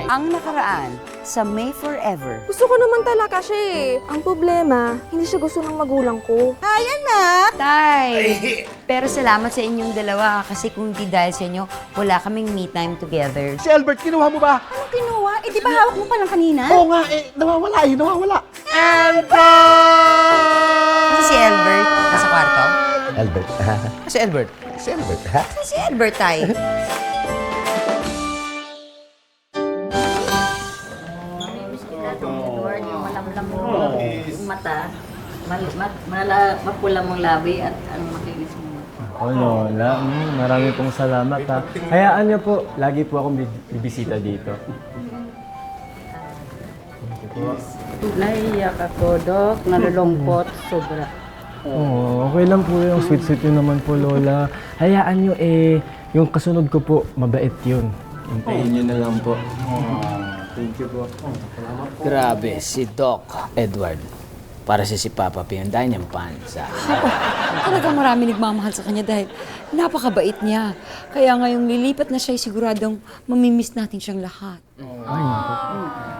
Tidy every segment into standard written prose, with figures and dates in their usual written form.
Ang nakaraan sa May Forever. Gusto ko naman talaga siya eh. Ang problema, hindi siya gusto ng magulang ko. Hi, anak! Tay! Pero salamat sa inyong dalawa kasi kung di dahil sa inyo, wala kaming me time together. Si Albert, kinuha mo ba? Anong kinuha? Eh, di ba hawak mo pa lang kanina? Oo nga, nawawala nawawala. Kasi si Albert, nasa kwarto? Albert. Si Albert? Si Albert, ha? Si Albert, tay. Yung mata, mapula mong labi at ang makinis mo. Oh, Lola. Marami pong salamat, ha. Hayaan niyo po, lagi po akong bibisita dito. Naiyak ako, Dok. Nalulungkot. Sobra. Oo, okay lang po yung sweet-sweet yun naman po, Lola. Hayaan niyo, yung kasunod ko po, mabait yun. Hintayin niyo na lang po. Thank you po. Grabe, si Doc Edward. Para si Papa Pianday niyang pansa. Talagang marami nagmamahal sa kanya dahil napakabait niya. Kaya ngayong lilipat na siya, siguradong mamimiss natin siyang lahat. Ay,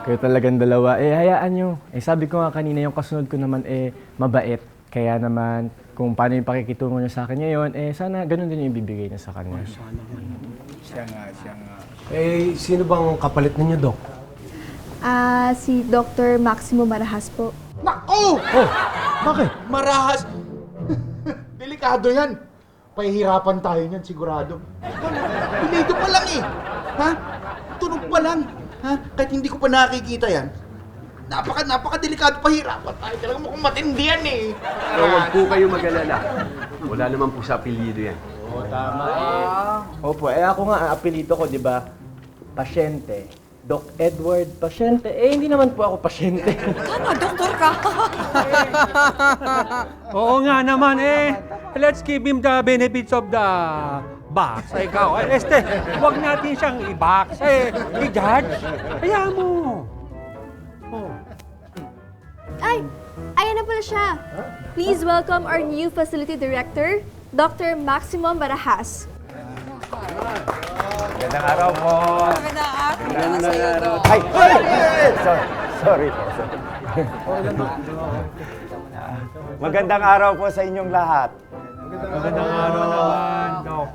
kayo talagang dalawa. Hayaan niyo. Sabi ko nga kanina, yung kasunod ko naman, mabait. Kaya naman, kung paano yung pakikitungo niya sa akin ngayon, sana ganun din yung ibibigay niya sa kanya. Siya nga. Sino bang kapalit ninyo, Dok? Si Dr. Maximo Marahas po. Nako! Oh, bakit? Marahas! Delikado yan. Pahihirapan tayo niyan, sigurado. Pilito pa lang eh. Ha? Tunog pa lang. Ha? Kahit hindi ko pa nakikita yan. Napaka-delikado, pahirapan tayo. Talagang mukhang matindi yan eh. Pero huwag po kayo mag-alala. Wala naman po sa apelyido yan. Opo, ako nga, ang apelyido ko, di ba? Pasyente. Doc Edward Pasyente. Hindi naman po ako pasyente. Tama, doktor ka. Oo nga naman let's give him the benefits of the box. Ikaw, wag natin siyang i-box. I-judge. Kaya mo. Oh. Ay! Ayan na pala siya. Please welcome our new facility director, Dr. Maximo Marahas. Magandang araw po. Magandang araw. Ay! Sorry po. Magandang araw po sa inyong lahat. Magandang araw naman, Dok.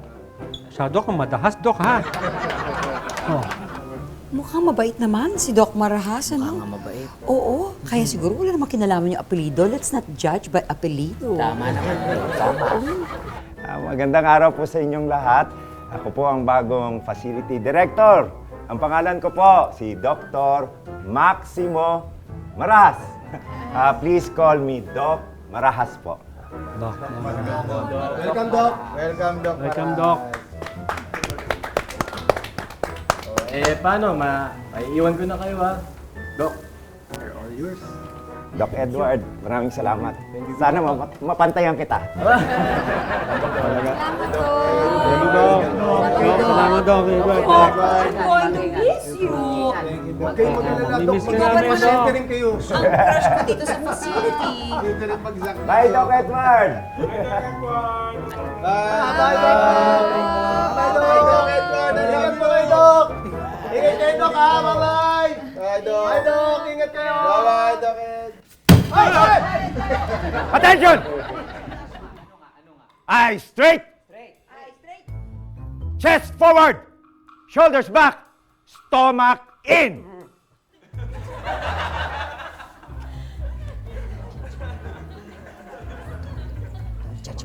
Masyado kang madahas, Dok, ha? Oh. Mukhang mabait naman si Doc Marahas, ano? Mga mabait. Oo, kaya siguro wala namang kinalaman yung apelido. Let's not judge by apelido. Tama naman. Tama. Magandang araw po sa inyong lahat. Ako po ang bagong facility director. Ang pangalan ko po, si Dr. Maximo Marahas. Please call me Doc Marahas po. Dok. Welcome, Doc. Welcome, Doc. Welcome, Dok. Paano? Maiiwan ko na kayo, ha? Doc, they're all yours. Doc Edward, maraming salamat. Sana mapantayan kita. Salamat, Dok. I'm going to miss you. Huwag kayong mag-alala, Doc. Miss ka namin, Magpapasyente Doc. rin kayo. Ang crush ko dito sa facility. Dito rin mag-zakit. Bye, Doc Edward! Bye, Doc! Bye, Doc! Ingat po kayo, Doc! Ingat kayo, Doc, ha? Bye-bye! Bye, Doc! Bye, Doc! Ingat kayo! Bye-bye, Doc! Attention! Eyes straight! Chest forward! Shoulders back! Stomach in!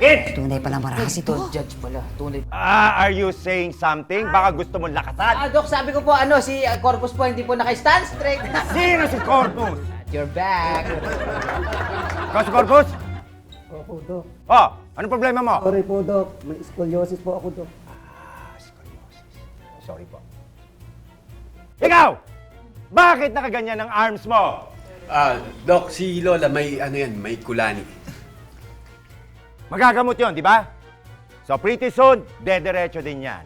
In! Tunay palang Marahas ito. Judge pala. Tunay. Are you saying something? Baka gusto mong lakasan. Doc, sabi ko po, si Corpus po hindi po naka-stand straight. Sino si Corpus? At your back. Ikaw si Corpus? Opo, Dok. Oh, anong problema mo? Sorry po, Dok. May scoliosis po ako, Dok. Sorry po. Ikaw! Bakit nakaganyan ang arms mo? Dok, si Lola may may kulani. Magagamot yon, di ba? So pretty soon, dediretso din yan.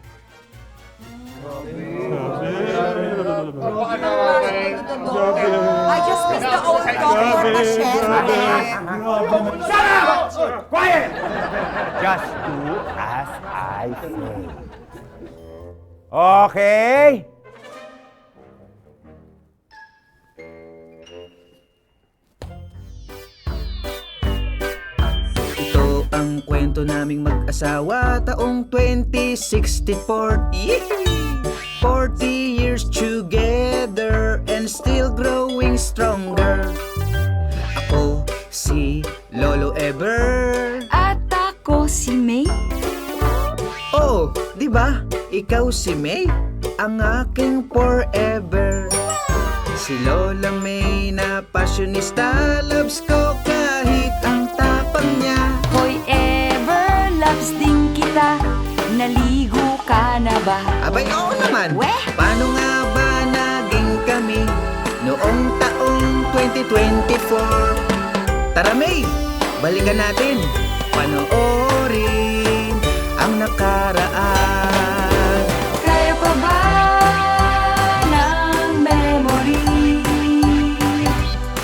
I just missed the old Dr. Pasyente. Shut up! Quiet! Just do as I say. Okay? Ang kwento naming mag-asawa taong 2064. Yee! 40 years together and still growing stronger. Ako si Lolo Ever. At ako si May. Oh, di ba? Ikaw si May, ang aking forever. Si Lola May na passionista, loves ko kahit ang tapang niya. Hoy, ever loves din kita. Naligo ka na ba? Abay, oo naman. Weh? Paano nga ba naging kami noong taong 2024? Tara May, balikan natin. Panoorin ang nakaraan. Kaya pa ba ng memory?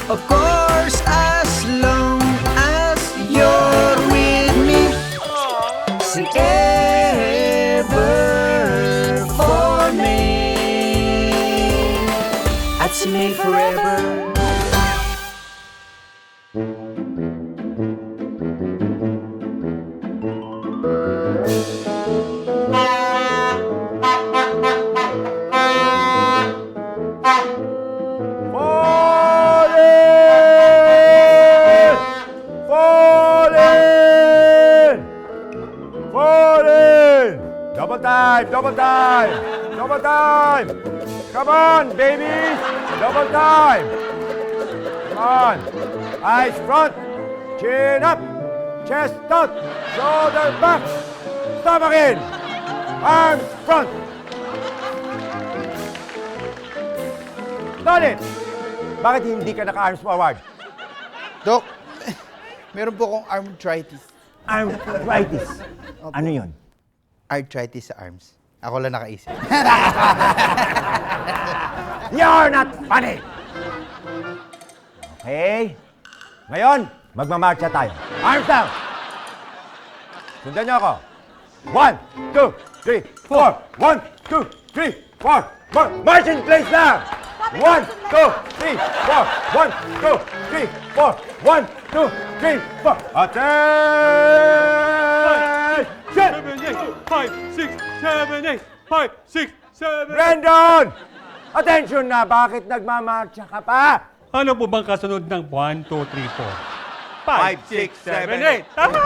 Of course, as long as you're with me. Si Ever for me. At si May forever. Falling! Double time! Double time! Double time! Come on, babies! Double time! Come on! Eyes front! Chin up! Chest out! Shoulder back! Stomach in! Arms front! Solid! Bakit hindi ka naka-arms forward? Dok, meron po akong arthritis. Arthritis. Ano yun? Arthritis sa arms. Ako lang nakaisip. You're not funny! Okay? Ngayon, magmamarcha tayo. Arms down! Sundan niyo ako. 1, 2, 3, 4. 1, 2, 3, 4. March in place lang! 1, 2, 3, 4. 1, 2, 3, 4. 1, 2, 3, 4. Attention! 7, 8, 5, 6, 7, 8, 5, 6, 7. Brandon! Attention na! Bakit nagmamarcha ka pa? Ano po bang kasunod ng 1, 2, 3, 4? 5, 6, 7, 8. Tama!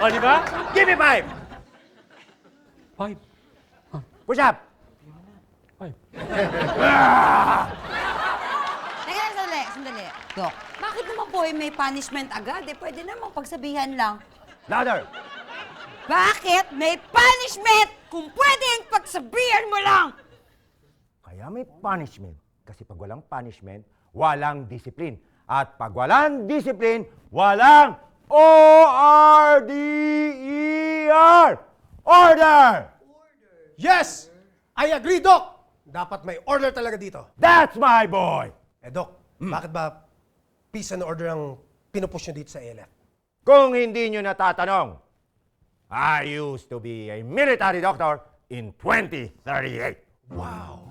O, di ba? Give me 5! 5. Push up! 5. Teka, sandali. Dok, bakit naman po may punishment agad? Pwede namang pagsabihan lang. Louder! Bakit may punishment kung pwedeng pagsabihan mo lang? Kaya may punishment. Kasi pag walang punishment, walang discipline. At pag walang discipline, walang O-R-D-E-R! Order! Yes! I agree, Doc! Dapat may order talaga dito. That's my boy! Doc, bakit ba peace and order ang pinupush nyo dito sa ALF? Kung hindi nyo natatanong, I used to be a military doctor in 2038. Wow!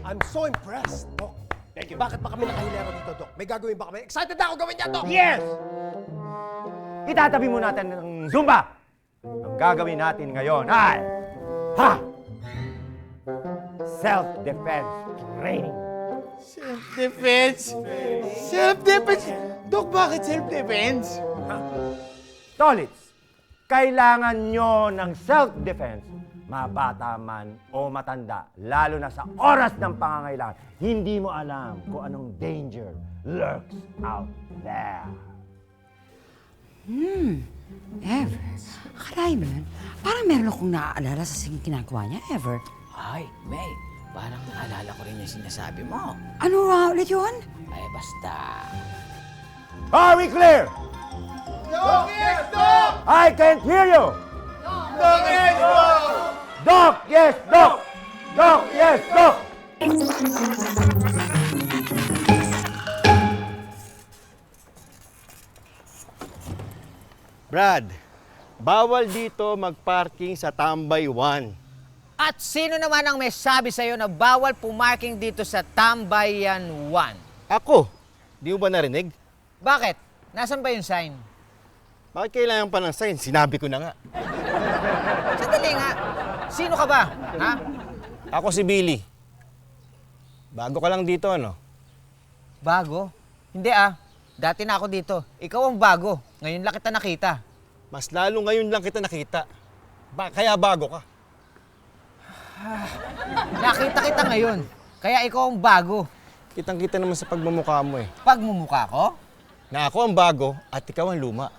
I'm so impressed, Doc. Thank you. Bakit ba kami nakahilero dito, Doc? May gagawin ba kami? Excited na ako gawin yan, Doc! Yes! Itatabi mo natin ng Zumba. Ang gagawin natin ngayon ay... Self-defense training. Self-defense? Self-defense? Dok, bakit self-defense? Tolits, kailangan nyo ng self-defense, mabata man o matanda, lalo na sa oras ng pangangailangan. Hindi mo alam kung anong danger lurks out there. Ever, akalain mo yun? Parang meron akong naaalala sa singing ginagawa niya, Ever. Ay, May, parang naalala ko rin yung sinasabi mo. Ano ulit yun? Ay, basta. Are we clear? Dok, yes, Dok! I can't hear you! Dok, yes, Dok! Doc, yes, Doc! Doc, yes, Doc! Brad, bawal dito mag-parking sa Tambay 1. At sino naman ang may sabi sa'yo na bawal pumarking dito sa Tambayan 1? Ako? Di mo ba narinig? Bakit? Nasaan ba yung sign? Bakit kailangan pa ng sign? Sinabi ko na nga. Sandali nga. Sino ka ba? Ha? Ako si Billy. Bago ka lang dito, ano? Bago? Hindi Dati na ako dito. Ikaw ang bago. Ngayon lang kita nakita. Mas lalo ngayon lang kita nakita. Kaya bago ka. Nakita kita ngayon. Kaya ikaw ang bago. Kitang-kita naman sa pagmumukha mo eh. Pagmumukha ko? Na ako ang bago at ikaw ang luma.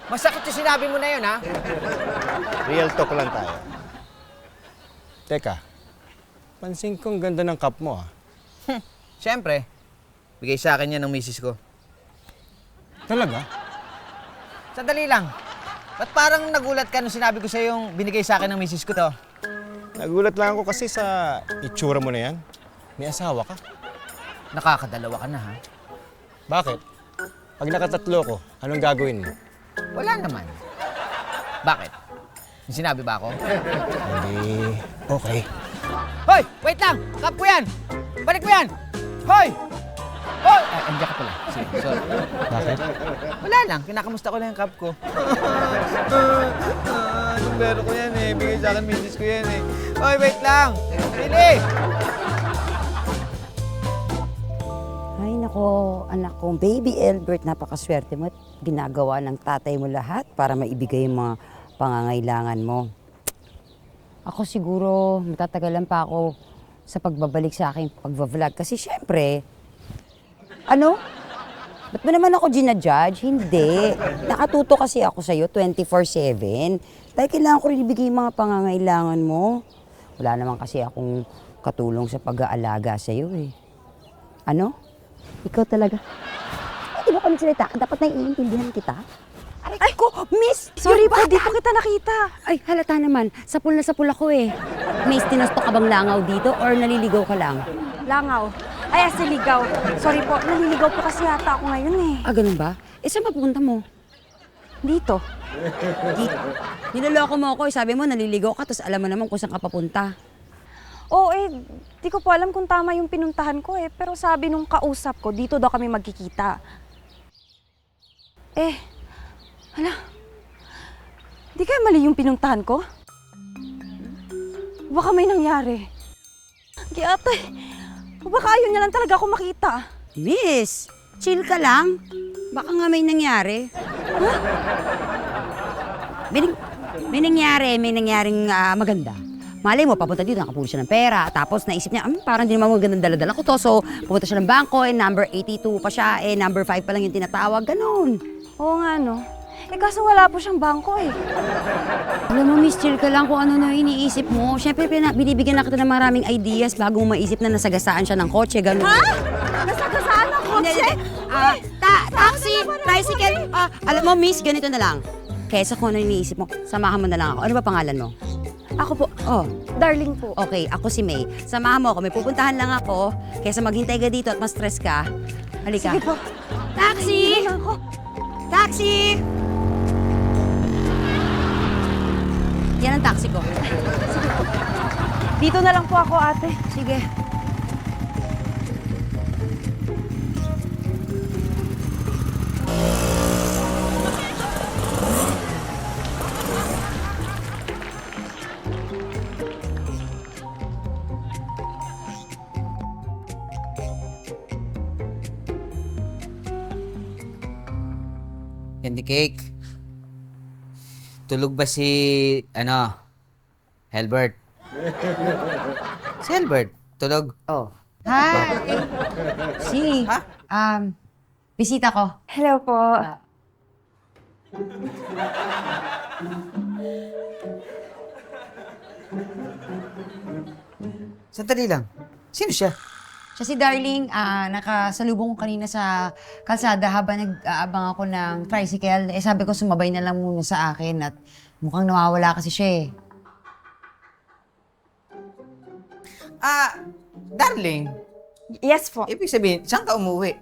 Masakit yung sinabi mo na yun, ha? Real talk lang tayo. Teka, pansin ko ang ganda ng cup mo ah. Siyempre. Bigay sa akin yan ng misis ko. Talaga? Sandali lang. Ba't parang nagulat ka nung sinabi ko sa'yo yung binigay sa akin ng misis ko to? Nagulat lang ako kasi sa itsura mo na yan. May asawa ka. Nakakadalawa ka na, ha? Bakit? Pag nakatatlo ko, anong gagawin mo? Wala naman. Bakit? May sinabi ba ako? Hindi. Okay. Hoy! Wait lang! Cup ko yan! Balik mo yan! Hoy! Hoy! Andiyan ka pala. Sige, sorry. Bakit? Wala lang. Kinakamusta ko lang yung cup ko. Numero ko yan eh. Bigay sa akin misis ko yan eh. Hoy, wait lang! Billy! Ay, nako, anak ko, baby Albert, napakaswerte mo at ginagawa ng tatay mo lahat para maibigay yung mga pangangailangan mo. Ako siguro, matatagalan pa ako sa pagbabalik sa aking pagbablog. Kasi syempre, ano? Ba't mo naman ako ginajudge? Hindi. Nakatuto kasi ako sa'yo 24/7. Dahil kailangan ko rin ibigay yung mga pangangailangan mo. Wala naman kasi akong katulong sa pag-aalaga sa'yo eh. Ano? Ikaw talaga. Di ba kung salita ka, dapat naiintindihan kita? Ay ko, miss! Sorry po, di po kita nakita. Ay, halata naman. Sapul na sapul ako eh. Miss, tinusto ka bang langaw dito or naliligaw ka lang? Langaw. Ay, asiligaw. Sorry po, naliligaw po kasi yata ako ngayon eh. Ah, ganun ba? Eh, saan mapupunta mo? Dito. Dito. Niloloko mo ako eh. Sabi mo, naliligaw ka, tapos alam mo naman kung saan ka papunta. Oo di ko po alam kung tama yung pinuntahan ko eh. Pero sabi nung kausap ko, dito daw kami magkikita. Hala. Di kaya mali yung pinuntahan ko? Baka may nangyari. Di ate, baka ayaw niya lang talaga ako makita. Miss, chill ka lang. Baka nga may nangyari. Huh? May nangyaring maganda. Malay mo, papunta dito, nakapulo siya ng pera. Tapos naisip niya, parang di naman magandang dala-dala ko to. So, pumunta siya ng bangko, number 82 pa siya, number 5 pa lang yung tinatawag, ganun. Oo nga no. Kaso wala po siyang bangko eh. Alam mo, miss, chill ka lang kung ano na iniisip mo. Siyempre, binibigyan na kita ng maraming ideas bago mo maisip na nasagasaan siya ng kotse, ganun. Ha? Nasagasaan ng kotse? Taxi, tricycle. Alam mo, miss, ganito na lang. Kesa kung ano iniisip mo, samahan mo na lang ako. Ano ba pangalan mo? Ako po. Oh. Darling po. Okay, ako si May. Samahan mo ako. May pupuntahan lang ako. Kesa maghintay ka dito at ma-stress ka. Halika. Sige po. Taxi! Sige ako. Taxi! Yan ang taxi ko. Dito na lang po ako, ate. Sige. Candy cake. Tulog ba si, Helbert? Si Helbert, tulog. Oh. Hi! Si, bisita ko. Hello po. Sandali lang. Sino siya? Siya si Darling, nakasalubong ko kanina sa kalsada habang nag-aabang ako ng tricycle. Sabi ko sumabay na lang muna sa akin at mukhang nawawala kasi siya eh. Darling. Yes po. Ibig sabihin, saan ka umuwi?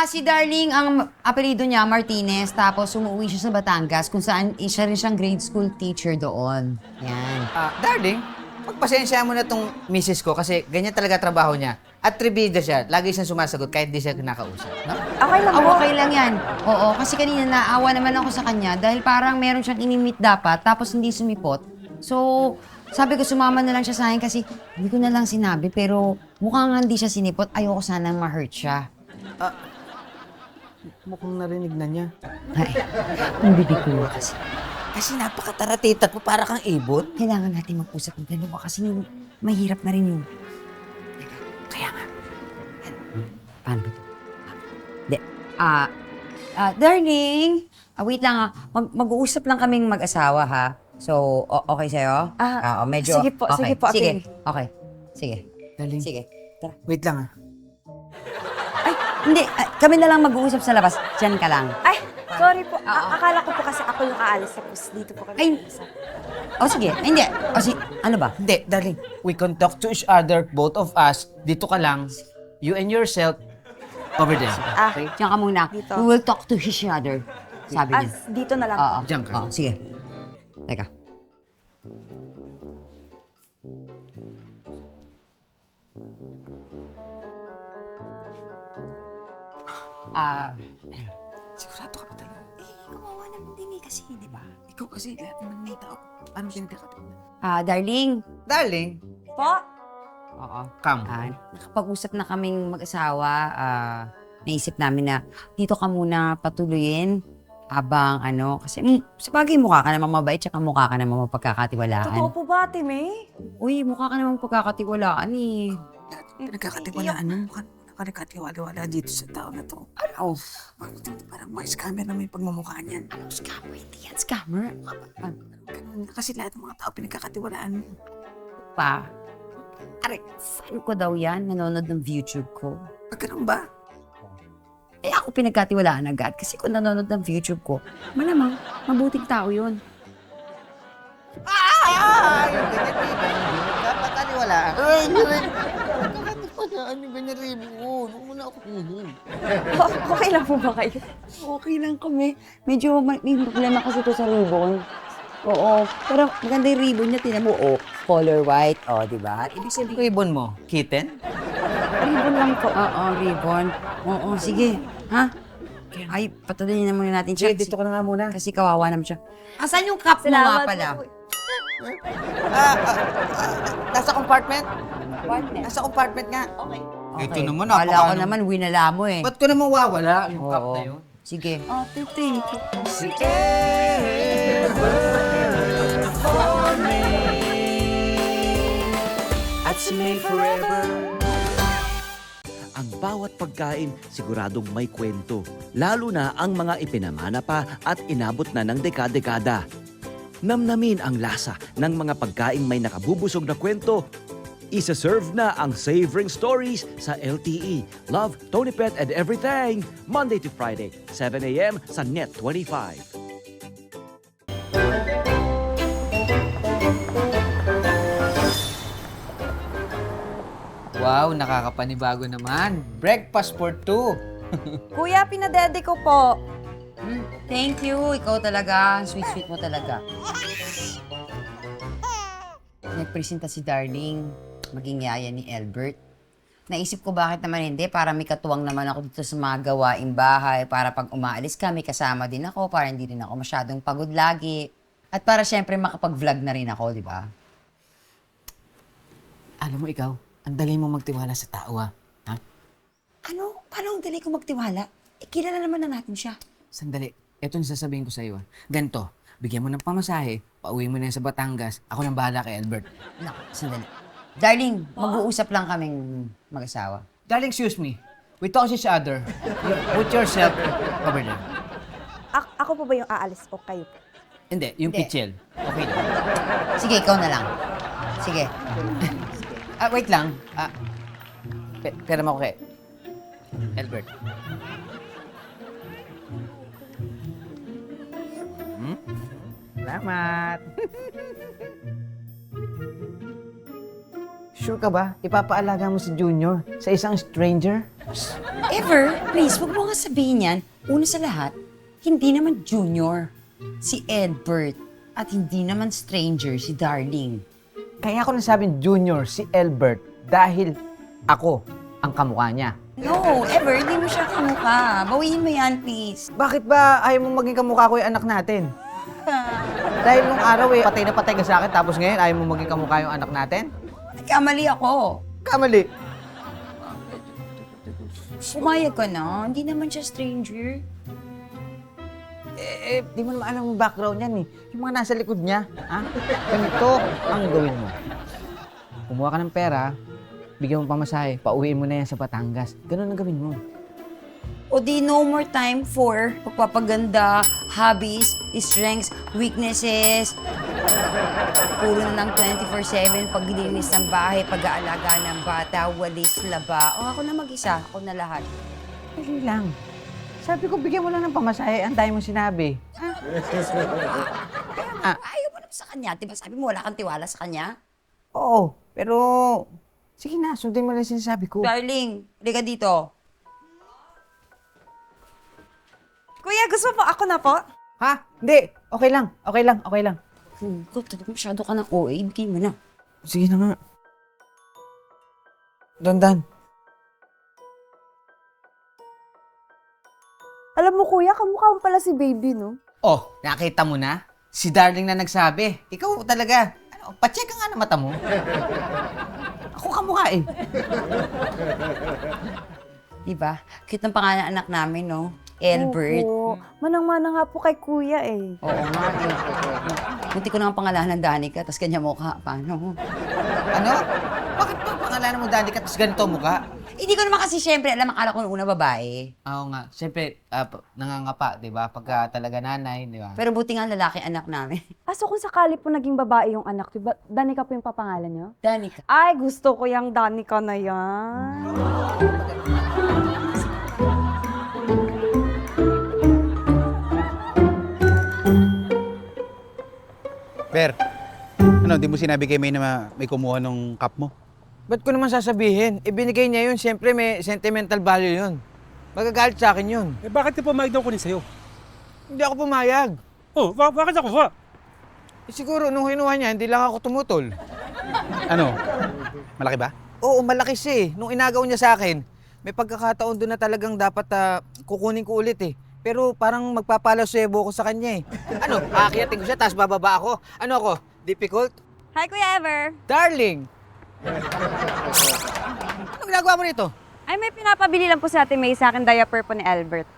Si Darling, ang apelido niya, Martinez, tapos umuwi siya sa Batangas kung saan siya rin siyang grade school teacher doon. Yan. Darling, pagpasensya mo na tong misis ko kasi ganyan talaga trabaho niya. At tribida siya. Lagi siyang sumasagot kahit di siya kinakausap. No? Okay lang okay lang yan. Oo, kasi kanina naawa naman ako sa kanya dahil parang meron siyang inimit dapat tapos hindi sumipot. So, sabi ko sumama na lang siya sa akin kasi hindi ko na lang sinabi pero mukhang hindi siya sinipot. Ayoko sanang ma-hurt siya. Mukhang narinig na niya. Ay, ang bibig ko kasi. Kasi napakataratita mo, para kang ibon. Kailangan natin mag-usap ng dalawa kasi mahirap na rin yung... Kaya nga. Paano ba ito? Hindi. Darling! Wait lang mag-uusap lang kaming mag-asawa ha. So, okay sa'yo? Medyo... sige po, sige po, Sige, Ate. okay. Sige. Darling. Sige. Tara. Wait lang Ay, hindi. Kami na lang mag-uusap sa labas. Diyan ka lang. Ay, sorry po. Akala ko po kasi ako yung aalis. Tapos dito po kami. Ay. Sige. Ay, hindi. Ano ba? Hindi, darling. We can talk to each other, both of us. Dito ka lang. You and yourself. Over there. Okay, diyan ka muna. Dito. We will talk to each other. Sabi niya. Dito na lang. Oo. Diyan ka. Sige. Teka. Sigurado ka ba talaga? Kawawa naman din kasi, di ba? Ikaw kasi lahat naman may tao. Paano pinagkakataon? Darling. Darling. Po? Oo. Come. Nakapag-usap na kaming mag-asawa. Naisip namin na dito ka muna patuloyin habang kasi sa bagay mukha ka namang mabait tsaka mukha ka namang mapagkakatiwalaan. Totoo po ba, Ate May? Uy, mukha ka namang pagkakatiwalaan eh. Pinagkakatiwalaan mo. Nakakatiwala dito sa tao na to. Ano? Parang may scammer na may pagmamukha niyan. Anong scammer? Hindi yan scammer. Ganun. Kasi lahat ng mga tao pinagkakatiwalaan mo. Pa, fan ko daw yan. Nanonood ng YouTube ko. Ganun ba? Ako pinagkatiwalaan agad kasi kung nanonood ng YouTube ko, malamang mabuting tao yun. Yung ganyan, Ribo. Hindi nagkapataniwalaan. Ay, nagkakatiwalaan yung ganyan, Ribo. Nung muna ako kuhul. Okay lang po ba kayo? Okay lang kami. Medyo may problema kasi ito sa ribbon. Oo. Pero maganda yung ribbon niya. Tinan mo, color white. Di ba? Ibig sabihin ko ibon mo, kitten? Ribbon lang po. Oo, ribbon. Oo, sige. Ha? Ay, patuloy na muna natin siya. Sige, dito ka na nga muna. Kasi kawawa naman siya. Asan yung cup mo nga pala? po. Nasa compartment? Partner. Nasa compartment nga. Okay. Ito naman, Kala ko naman, winala mo eh. Ba't ko naman wawala yung cup Oo. na yun? Sige. Thank you. Si Ever for me at si May forever. Ang bawat pagkain siguradong may kwento, lalo na ang mga ipinamana pa at inabot na ng dekada-dekada. Namnamin ang lasa ng mga pagkaing may nakabubusog na kwento. Isa-serve na ang Savoring Stories sa LTE. Love, Tony Pet and Everything. Monday to Friday, 7 a.m. sa Net 25. Wow, nakakapanibago naman. Breakfast for two. Kuya, pinadede ko po. Thank you. Ikaw talaga. Sweet-sweet mo talaga. Nagpresenta si Darling. Maging yaya ni Albert. Naisip ko bakit naman hindi. Para may katuwang naman ako dito sa mga gawaing bahay. Para pag umaalis ka, may kasama din ako. Para hindi rin ako masyadong pagod lagi. At para syempre makapag-vlog na rin ako, di ba? Alam mo ikaw, ang dali mo magtiwala sa tao ha. Ano? Paano ang dali ko magtiwala? Kilala naman na natin siya. Sandali, eto yung sasabihin ko sa iyo. Ganito, bigyan mo ng pamasahe, pauwi mo na yan sa Batangas, ako nang bahala kay Albert. Naku, sandali. Darling, mag-uusap lang kaming mag-asawa. Darling, excuse me. We talk to each other. You put yourself over there. Ako po ba yung aalis o kayo po? Hindi, yung Hindi. pitchel. Okay na. Sige, ikaw na lang. Sige. Wait lang. Pera mo ko kay Albert. Salamat. Sure ka ba? Ipapaalaga mo si Junior sa isang stranger? Ever, please, huwag mo nga sabihin yan. Una sa lahat, hindi naman junior si Edbert at hindi naman stranger si Darling. Kaya ako nasabing junior si Albert dahil ako ang kamukha niya. No, ever, hindi mo siya kamukha. Bawiin mo yan, please. Bakit ba ayaw mong maging kamukha ko yung anak natin? Dahil nung araw patay na patay ka sa akin tapos ngayon ayaw mong maging kamukha yung anak natin? Nagkamali ako. Kamali. Pumayag ka na. Hindi naman siya stranger. Di mo naman alam yung background niyan eh. Yung mga nasa likod niya. Ha? Ganito ang gawin mo. Kumuha ka ng pera, bigyan mo pamasahe, pauwiin mo na yan sa Batangas. Ganun ang gawin mo. O di no more time for pagpapaganda, hobbies, strengths, weaknesses. Puro na lang 24/7, paglilinis ng bahay, pag-aalaga ng bata, walis, laba. O ako na mag-isa, ako na lahat. Dali lang. Sabi ko, bigyan mo lang ng pamasahe. Ang dami mong sinabi. Ayaw mo naman sa kanya. Diba sabi mo wala kang tiwala sa kanya? Oo, pero... Sige na, sundin mo lang yung sinasabi ko. Darling, halika dito. Kuya, gusto mo po ako na po? Ha? Hindi. Okay lang. Okay lang. Okay lang. Talaga masyado ka ng OA. Ibigay mo na. Sige na nga. Dandan. Alam mo kuya, kamukha mo pala si baby, no? Oh, nakita mo na? Si Darling na nagsabi. Ikaw talaga. Pa-check ka nga na mata mo. Ako kamukha eh. Diba? Cute ng pangalan ng anak namin, no? Albert. Opo. Manang-mana nga po kay kuya eh. Oo nga eh. Munti ko na ang pangalanan ng Danica, tapos kanya mukha. Paano? Ano? Bakit ba pangalanan mo Danica tapos ganito mukha? Hindi ko naman kasi syempre alam, akala ko nung una babae. Oo nga. Siyempre, nangangapa, di ba? Pagka talaga nanay, di ba? Pero buti nga lalaki anak namin. So kung sakali po naging babae yung anak, diba, Danica po yung papangalan niyo? Danica. Ay, gusto ko yung Danica na yan. Per, ano, di mo sinabi kay May na may kumuha ng cup mo? Ba't ko naman sasabihin? Ibinigay niya yun, siyempre may sentimental value yun. Magagalit sa akin yun. Bakit di pumayag daw kunin sa'yo? Hindi ako pumayag. Oh, bakit ako ba? Siguro, nung kinuha niya, hindi lang ako tumutol. Ano? Malaki ba? Oo, malaki siya eh. Nung inagaw niya sa akin, may pagkakataon doon na talagang dapat kukunin ko ulit eh. Pero parang magpapalasebo ko sa kanya eh. Ano, aakyatin ko siya, tapos bababa ako. Ano ako, difficult? Hi, Kuya Ever. Darling! Ano ginagawa mo rito? Ay, may pinapabili lang po si Ate May sa akin diaper po ni Albert.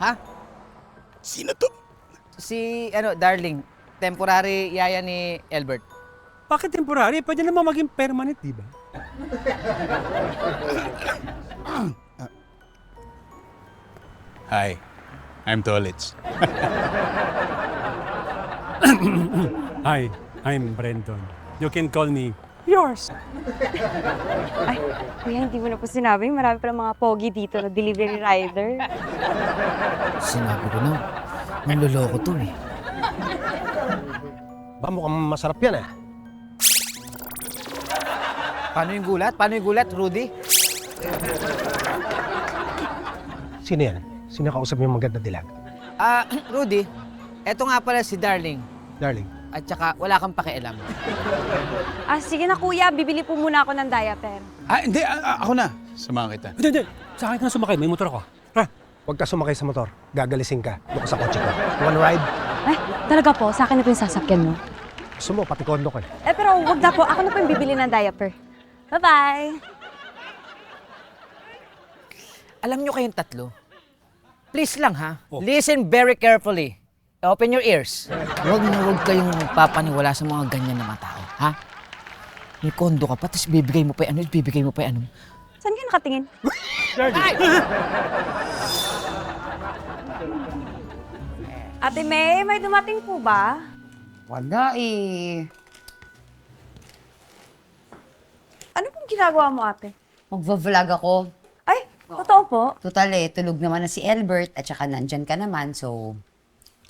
Ha? Sino to? Si, Darling. Temporary yaya ni Albert. Bakit temporary? Pwede naman maging permanent, di ba? Hi, I'm Tolitz. Hi, I'm Brenton. You can call me yours. Ay, kuya, hindi mo na po sinabi. Marami pa mga pogi dito na delivery rider. Sinabi ko na, manloloko to eh. Ba, mukhang masarap yan eh. Paano yung gulat? Paano yung gulat, Rudy? Sino yan? Sino kausap mo yung maganda dilag? Rudy, eto nga pala si Darling. Darling. At saka wala kang pakialam. Sige na kuya, bibili po muna ako ng diaper. Hindi. Ako na. Samahan kita. Hindi. Sa akin na sumakay. May motor ako. Tara. Huwag ka sumakay sa motor. Gagalisin ka. Doon ka sa kotse ko. You wanna ride? Ay, talaga po, sa akin na po yung sasakyan mo. Gusto mo, pati kondo ko eh. Pero wag na po, ako na po yung bibili ng diaper. Bye-bye! Alam nyo kayong tatlo? Please lang ha, listen very carefully. Open your ears. Huwag na huwag kayong papaniwala sa mga ganyan na mga tao, ha? May kondo ka pa, tapos bibigay mo pa ano, bibigay mo pa ano. Saan kayo nakatingin? Ate May, may dumating po ba? Wala eh. Ano pong ginagawa mo, ate? Magva-vlog ako. Ay, totoo po? Total eh, tulog naman na si Albert at saka nandyan ka naman, so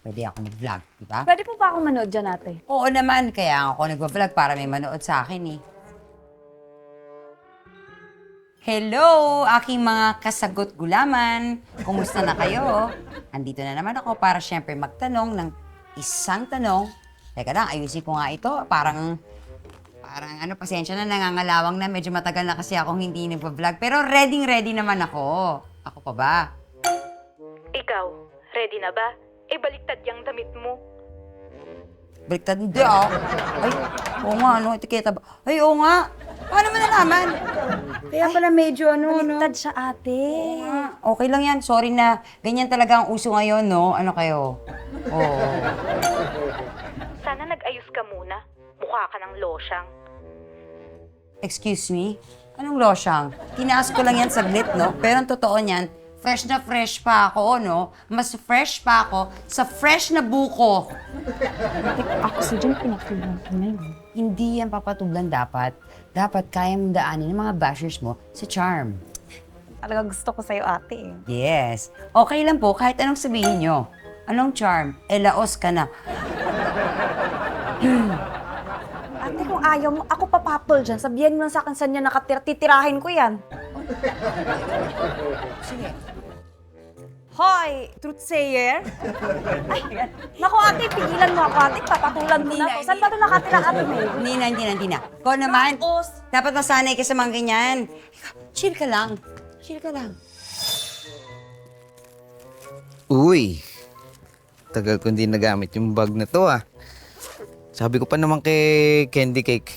pwede ako mag-vlog, di ba? Pwede po ba ako manood dyan, ate? Oo naman, kaya ako nagva-vlog para may manood sa akin eh. Hello, aking mga kasagot gulaman. Kumusta na kayo? Andito na naman ako para syempre magtanong ng isang tanong. Teka lang, ayusin ko nga ito. Parang pasensya na, nangangalawang na. Medyo matagal na kasi akong hindi nagpa-vlog. Pero ready naman ako. Ako pa ba? Ikaw, ready na ba? Baliktad yung damit mo. Baliktad, hindi ah. Ay, oo nga, ano, etiketa ba? Ay, oo nga. Paano mo nalaman? Kaya pala medyo Baliktad siya, ate. Okay lang yan. Sorry na. Ganyan talaga ang uso ngayon, no? Ano kayo? Oo. Sana nag-ayos ka muna. Mukha ka ng losyang. Excuse me? Anong losyang? Tinaas ko lang yan saglit, no? Pero ang totoo niyan, fresh na fresh pa ako, no? Mas fresh pa ako sa fresh na buko. Ako sa dyan, pinatulong ko na yun. Hindi yan papatublan dapat. Dapat kaya mong daanin ng mga bashers mo sa charm. Talaga gusto ko sa'yo, ate. Yes. Okay lang po, kahit anong sabihin nyo. Anong charm? Laos ka na. Ate, kung ayaw mo, ako papapol dyan. Sabihan mo lang sa akin saan niya nakatira. Titirahin ko yan. Sige. Hoy, truth sayer. Ay, naku ate, pigilan mo ako ate. Papatulan mo na ako. Saan ba ito nakatira ate mo? Hindi na. Ikaw naman, dapat masanay ka sa mga ganyan. Chill ka lang. Uy, tagal ko hindi nagamit yung bag na to ah. Sabi ko pa naman kay Candy Cake,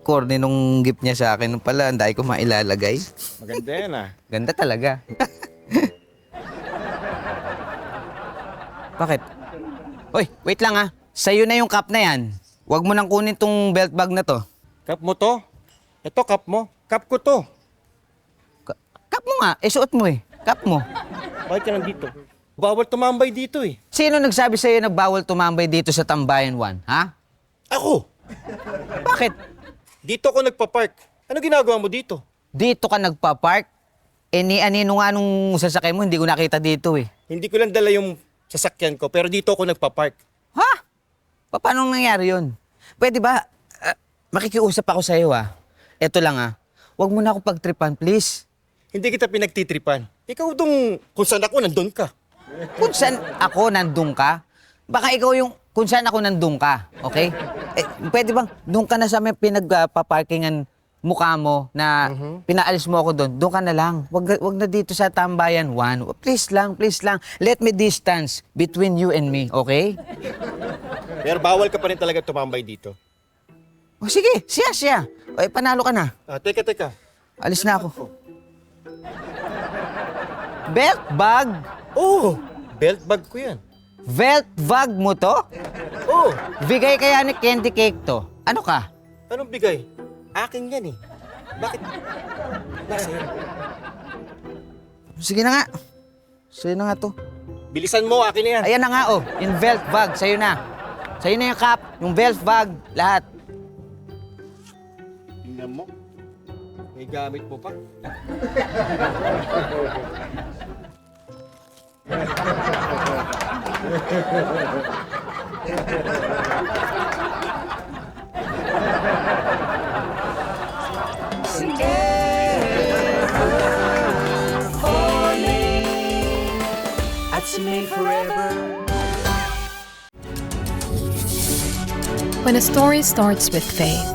corny nung gift niya sa akin nung pala, ang dahil ko mailalagay. Maganda yan ah. Ganda talaga. Bakit? Hoy, wait lang ah. Sa'yo na yung cup na yan. Huwag mo nang kunin tong belt bag na to. Cup mo to? Ito, cup mo. Cup ko to. Cup mo nga, suot mo eh. Cup mo. Bakit ka nandito? Bawal tumambay dito eh. Sino nagsabi sa'yo na bawal tumambay dito sa Tambayan 1, ha? Ako! Bakit? Dito ako nagpa-park. Ano ginagawa mo dito? Dito ka nagpa-park? Anino nga nung sasakyan mo, hindi ko nakita dito eh. Hindi ko lang dala yung sasakyan ko, pero dito ako nagpa-park. Ha? Paano nangyari yun? Pwede ba, makikiusap ako sa'yo ah. Eto lang ah, huwag mo na ako pagtripan, please. Hindi kita pinagtitripan. Ikaw dong kung saan ako, nandun ka. Kung saan ako nandun ka? Baka ikaw yung kung saan ako nandun ka, okay? Pwede bang doon ka na sa may pinagpaparkingan mukha mo na pinaalis mo ako doon ka na lang. Wag na dito sa Tambayan 1. Please lang. Let me distance between you and me, okay? Pero bawal ka pa rin talaga tumambay dito. O sige, siya. O, panalo ka na. Teka. Alis na ako. Belt bag? Oo, belt bag ko yan. Belt bag mo to? Oo. Bigay kaya ni Candy Cake to. Ano ka? Anong bigay? Akin yan eh. Bakit? Nasa'yo. Sige na nga. Sa'yo na nga to. Bilisan mo, akin na yan. Ayan na nga oh, yung belt bag, sa'yo na. Sa'yo na yung cap, yung belt bag, lahat. Tingnan mo. May gamit mo pa. When a story starts with faith,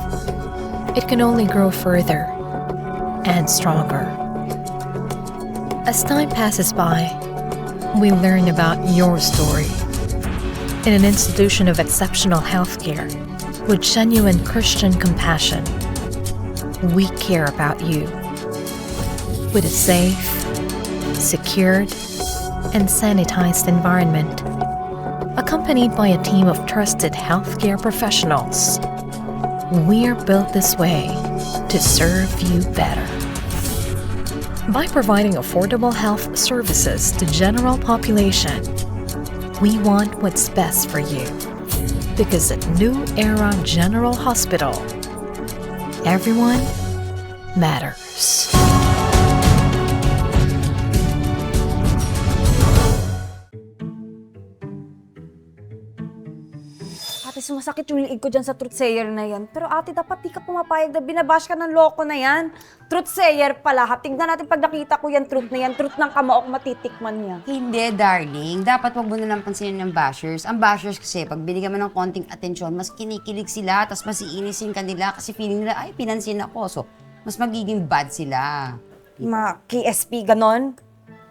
it can only grow further and stronger. As time passes by, we learn about your story. In an institution of exceptional healthcare, with genuine Christian compassion, we care about you. With a safe, secured, and sanitized environment, accompanied by a team of trusted healthcare professionals, we're built this way to serve you better. By providing affordable health services to general population, we want what's best for you. Because at New Era General Hospital, everyone matters. Ate, sumasakit yung liig ko dyan sa truth sayer na yan. Pero ate, dapat di ka pumapayag na binabash ka ng loko na yan. Truth sayer pala. Tignan natin pag nakita ko yan truth na yan. Truth ng kamaok matitikman niya. Hindi, darling. Dapat wag mo na lang pansinin ng bashers. Ang bashers kasi, pag binigyan mo ng konting atensyon, mas kinikilig sila, tapos mas iinisin ka nila kasi feeling nila, ay, pinansin ako. So, mas magiging bad sila. KSP, ganon?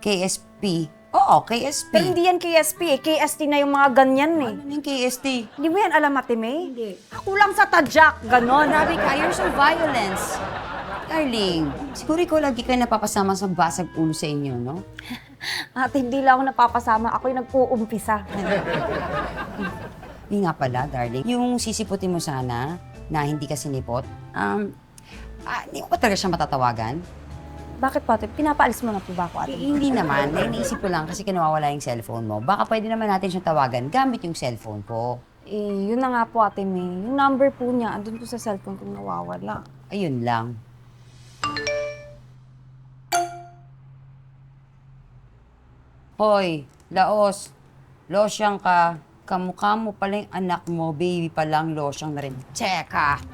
KSP? Oo, KSP. Pero hindi yan KSP eh. KST na yung mga ganyan eh. Ano yung KST? Hindi mo yan alam, Ate May? Hindi. Kulang sa tadyak, ganon. Grabe ka, you're so violence. Darling, siguro ikaw lagi kayo napapasama sa basag ulo sa inyo, no? Ate, hindi lang ako napapasama. Ako yung nag-uumpisa. Hindi nga pala, darling. Yung sisiputin mo sana na hindi ka sinipot, hindi ko pa talaga siya matatawagan. Bakit po, Ate? Pinapaalis mo na po ba ako, Ate? Hindi naman. Nainiisip ko lang kasi kinawawala yung cellphone mo. Baka pwede naman natin siyang tawagan gamit yung cellphone ko. Yun na nga po, Ate May. Yung number po niya, andun po sa cellphone kong nawawala. Ayun lang. Hoy, Laos. Losyang ka. Kamukha mo pala yung anak mo, baby pa lang, losyang na rin. Tseka!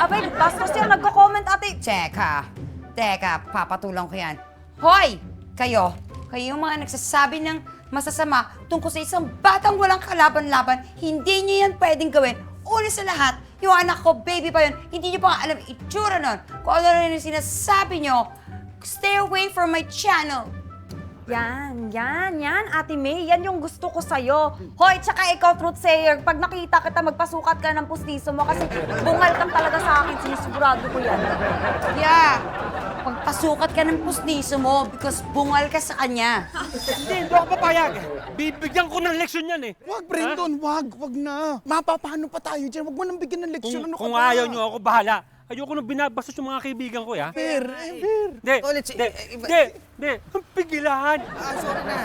Abay, bastos yan. Nagko-comment, Ate. Tseka! Teka, papatulang ko yan. Hoy! Kayo yung mga nagsasabi ng masasama tungkol sa isang batang walang kalaban-laban, hindi niyo yan pwedeng gawin. Una sa lahat, yung anak ko, baby pa yun, hindi niyo pa nga alam itsura nun. Kung ano rin yung sinasabi niyo, stay away from my channel. Yan, Ate May. Yan yung gusto ko sa'yo. Hoy, tsaka ikaw, truth sayer, pag nakita kita, magpasukat ka ng pustiso mo kasi bungal kang talaga sa akin. Sinisigurado ko yan. Yeah, pagpasukat ka ng pustiso mo because bungal ka sa kanya. Hindi ako papayag. Bibigyan ko ng leksyon yan eh. Wag, Brandon, wag na. Mapapano pa tayo dyan? Wag mo nang bigyan ng leksyon. Ano ka Kung ba? ayaw nyo ako, bahala. Ayoko nang binabastos yung mga kaibigan ko, ya. Fair. Hindi. Ang pigilan. Sorry na.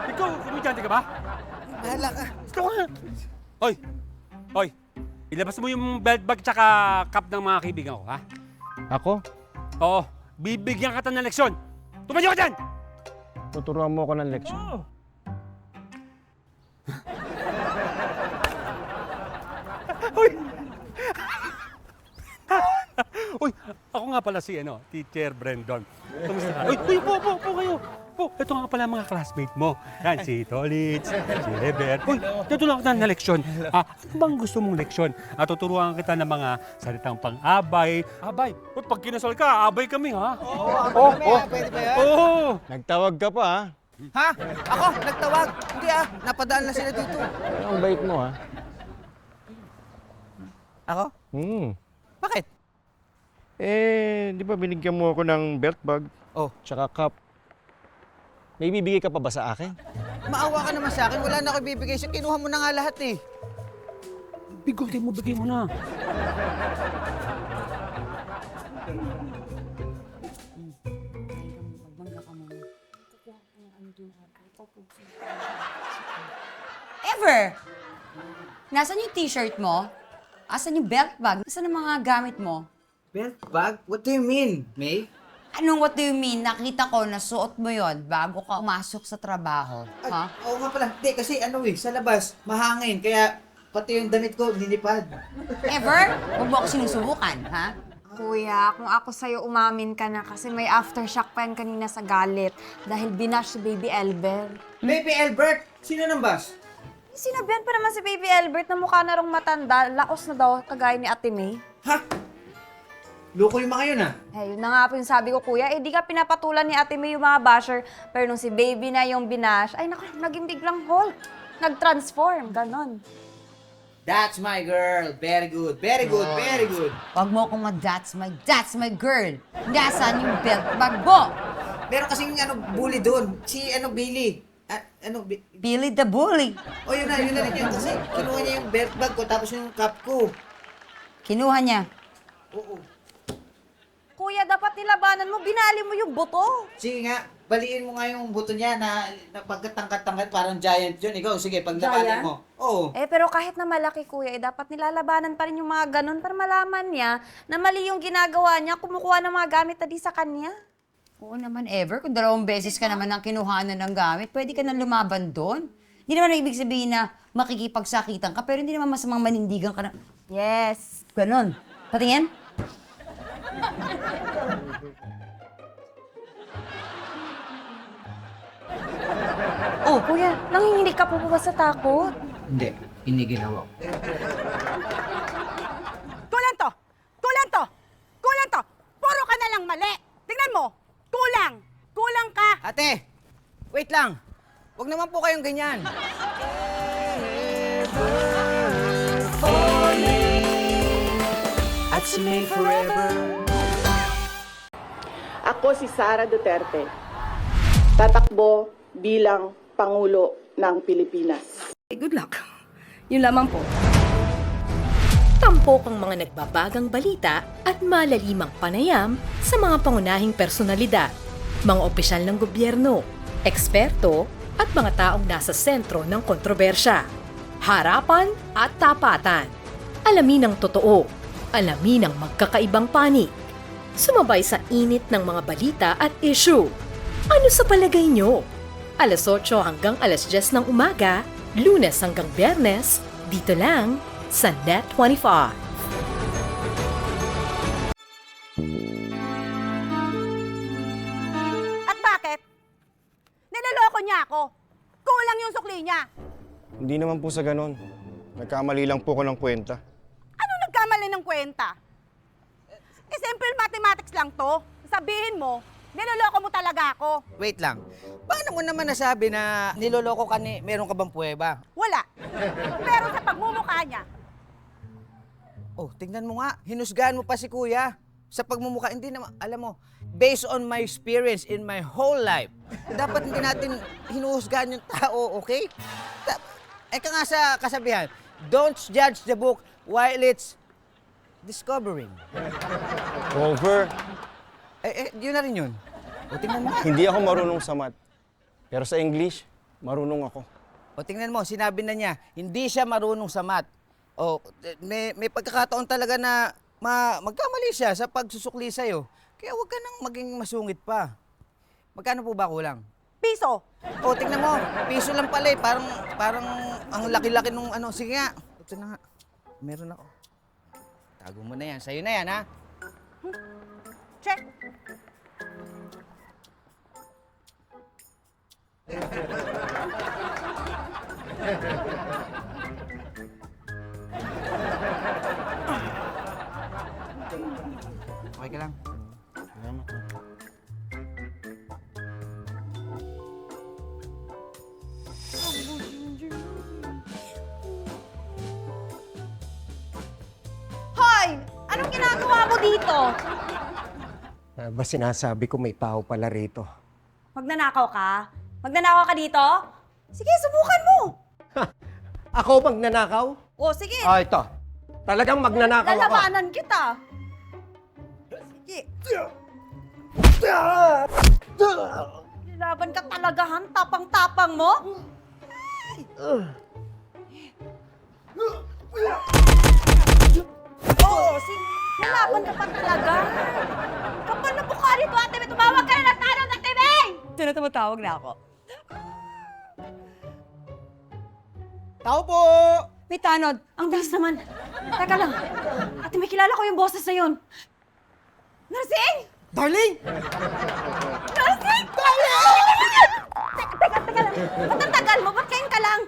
Ikaw, komedyante ka ba? Bahala ka. Gusto ko nga. Hoy, ilabas mo yung belt bag tsaka cup ng mga kaibigan ko, ha? Ako? Oo, bibigyan ka ng leksyon. Tumayo ka dyan! Tuturuan mo ako ng leksyon. Uy, ako nga pala si Teacher Brandon. Kumusta ka? Uy, po kayo. Ito nga pala mga classmate mo. Yan, si Tolitz, si Heber. Uy, tutulungan kita ng leksyon. Ano bang gusto mong leksyon? Tuturuan kita ng mga salitang pang-abay. Abay. Uy, pag kinasal ka, abay kami, ha? Pwede ba yan? Oo. Nagtawag ka pa, ha? Ha? Ako? Nagtawag? Hindi napadaan na sila dito. Ang bait mo, ha? Ako? Bakit? Di ba binigyan mo ako ng belt bag? Tsaka cup. May bibigay ka pa ba sa akin? Maawa ka naman sa akin. Wala na ako ibibigay sa'yo. Kinuha mo na nga lahat eh. Bigote mo, bigay mo na. Ever! Nasaan yung t-shirt mo? Asan yung belt bag? Nasaan ang mga gamit mo? Belt bag? What do you mean, May? Anong what do you mean? Nakita ko na suot mo yon bago ka umasok sa trabaho. Ha? Oo nga pala. Hindi, kasi sa labas, mahangin. Kaya pati yung damit ko, nilipad. Ever? Huwag mo ako sinusubukan, ha? Kuya, kung ako sa'yo umamin ka na kasi may aftershock pa yan kanina sa galit dahil binash si Baby Albert. Baby Albert? Sino nang bas? Sinabihan pa naman si Baby Albert na mukha na rong matanda, laos na daw, kagaya ni Ate May. Ha? Loko yung mga yun, Yun na nga po yung sabi ko, kuya. Di ka pinapatulan ni Ate May yung mga basher, pero nung si Baby na yung binash, ay naku, naging biglang Hulk. Nag-transform, ganon. That's my girl. Very good. Very good. Very good. Huwag mo akong that's my girl. Nasaan yung belt bag mo? Meron kasing bully doon. Si Billy. Billy the Bully. Yun na rin yun. Kasi kinuha niya yung belt bag ko tapos yung cup ko. Kinuha niya? Oo. Kuya, dapat nilabanan mo, binali mo yung buto. Sige nga, baliin mo nga yung buto niya na pagkatangkat-tangkat parang giant yun. Ikaw, sige, pag nakalin mo. Oo. Pero kahit na malaki, kuya, dapat nilalabanan pa rin yung mga ganon para malaman niya na mali yung ginagawa niya, kumukuha ng mga gamit na di sa kanya. Oo naman, Ever. Kung 2 beses ka naman ang kinuhanan ng gamit, pwede ka nang lumaban doon. Hindi naman ibig sabihin na makikipagsakitan ka, pero hindi naman masamang manindigan ka na. Yes. Ganon. Patingin? Oh, kuya, nanginginig ka po ba sa takot? Hindi, iniginawa ko. Kulang to! Kulang to! Kulang to! Puro ka na lang mali! Tingnan mo! Kulang! Kulang ka! Ate, wait lang. Huwag naman po kayong ganyan. At si May forever. Ako si Sara Duterte. Tatakbo bilang Pangulo ng Pilipinas. Good luck. Yun lamang po. Tampok ang mga nagbabagang balita at malalimang panayam sa mga pangunahing personalidad, mga opisyal ng gobyerno, eksperto at mga taong nasa sentro ng kontrobersya. Harapan at tapatan. Alamin ang totoo. Alamin ang magkakaibang panig. Sumabay sa init ng mga balita at issue. Ano sa palagay nyo? Alas 8 hanggang alas 10 ng umaga, Lunes hanggang Biyernes, dito lang sa Net25. At bakit? Niloloko niya ako. Kulang yung sukli niya. Hindi naman po sa ganon. Nagkamali lang po ko ng kwenta. Ano nagkamali ng kwenta? Simple mathematics lang to. Sabihin mo, niloloko mo talaga ako. Wait lang. Paano mo naman nasabi na niloloko ka ni meron ka bang puweba? Wala. Pero sa pagmumukha niya, Oh, tingnan mo nga. Hinusgahan mo pa si kuya. Sa pagmumukha, hindi naman, alam mo, based on my experience in my whole life, dapat hindi natin hinuhusgahan yung tao, okay? Eka nga sa kasabihan, don't judge the book while it's discovering. Cover. Yun na rin yun. O, tingnan mo nga. Hindi ako marunong sa math. Pero sa English, marunong ako. O, tingnan mo, sinabi na niya, hindi siya marunong sa math. O, may pagkakataon talaga na magkamali siya sa pagsusukli sa'yo. Kaya huwag ka nang maging masungit pa. Magkano po ba kulang? piso. O, tingnan mo, piso lang pala eh. Parang ang laki-laki nung ano. Sige nga, ito na nga. Meron ako. Tago mo na yan. Sa'yo na yan, ha? Check. Okay ka lang? Salamat. Hoy! Anong ginagawa mo dito? Ba sinasabi ko may tao pala rito? Magnanakaw ka? Magnanakaw ka dito? Sige, subukan mo! Ako magnanakaw? O, sige. Ito. Talagang magnanakaw ako. Lalabanan kita. Sige. Laban ka talaga, Han. Tapang-tapang mo. Oo, sige. Lalaban ka pa talaga. Kapal na mukha nito, Ate May. Tumawag ka na ng tanong, Ate May! Ito na tumatawag na ako. Tao po! May tanod. Ang bilis naman. Teka lang. Ate May, kilala ko yung boses na yun. Nursing! Darling! Nursing! Darling! Teka lang. Ba't ang tagal mo? Ba't kain ka lang?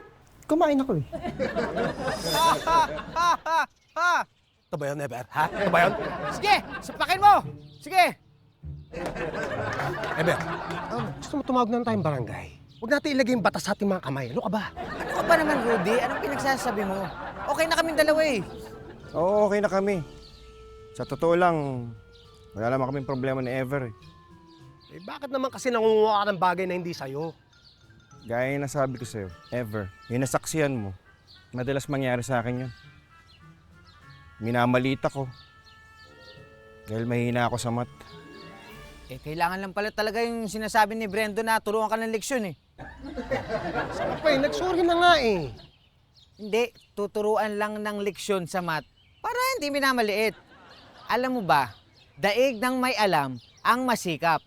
Kumain ako eh. Ha! Ito ba yun, Eber? Ha? Ito ba yun? Sige, sapakin mo! Sige! Eber, gusto mo tumawag na tayong barangay? Huwag natin ilagay yung batas sa ating mga kamay. Ano ka ba? Ano ka ba naman, Rudy? Anong pinagsasabi mo? Okay na kaming dalawa eh. Oo, okay na kami. Sa totoo lang, wala naman kaming problema ni Ever eh. Eh, bakit naman kasi nangunguha ka ng bagay na hindi sa'yo? Gaya yung nasabi ko sa'yo, Ever, yung nasaksihan mo, madalas mangyari sa akin yun. Minamalita ko. Dahil mahina ako sa math. Eh, kailangan lang pala talaga yung sinasabi ni Brendo na tulungan ka ng leksyon eh. Sabi pa eh, nagsorry na nga eh. Hindi, tuturuan lang ng leksyon sa math para hindi minamaliit. Alam mo ba, daig ng may alam ang masikap.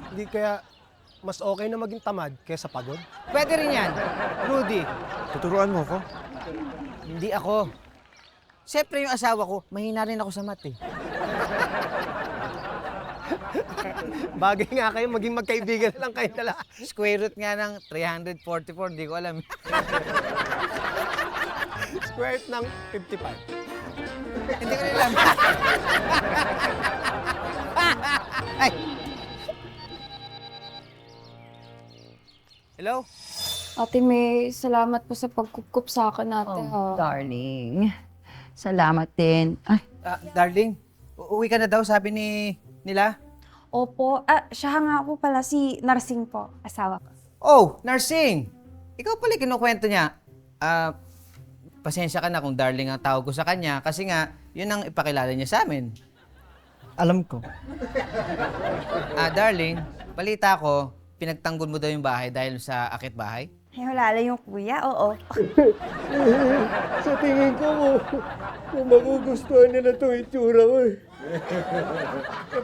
Hindi kaya mas okay na maging tamad kaysa pagod? Pwede rin yan. Rudy, Tuturuan mo ko? hindi ako. Siyempre yung asawa ko, mahina rin ako sa math eh. Bagay nga kayo, maging magkaibigan na lang kayo dala. Square root nga ng 344, di ko alam. Square root ng 55. Hindi ko rin alam. Ay! Hello? Ate May, salamat po sa pagkukup sa akin, ate. Darling, salamat din. Ay, Darling, uuwi ka na daw, sabi nila. Opo. Siya nga po pala, si Narsing po, asawa ko. Oh, Narsing! Ikaw pala kinukwento niya. Pasensya ka na kung darling ang tawag ko sa kanya kasi nga, yun ang ipakilala niya sa amin. Alam ko. Darling, balita ko, pinagtanggol mo daw yung bahay dahil sa akit bahay? Ay, wala lang yung kuya, oo. Sa tingin ko, kung magugustuhan nila itong itsura ko eh.